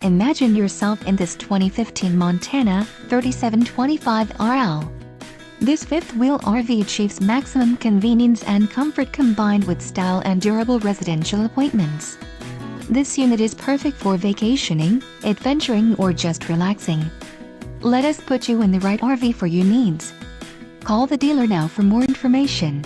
Imagine yourself in this 2015 Montana 3725 RL. This fifth-wheel RV achieves maximum convenience and comfort combined with style and durable residential appointments. This unit is perfect for vacationing, adventuring, or just relaxing. Let us put you in the right RV for your needs. Call the dealer now for more information.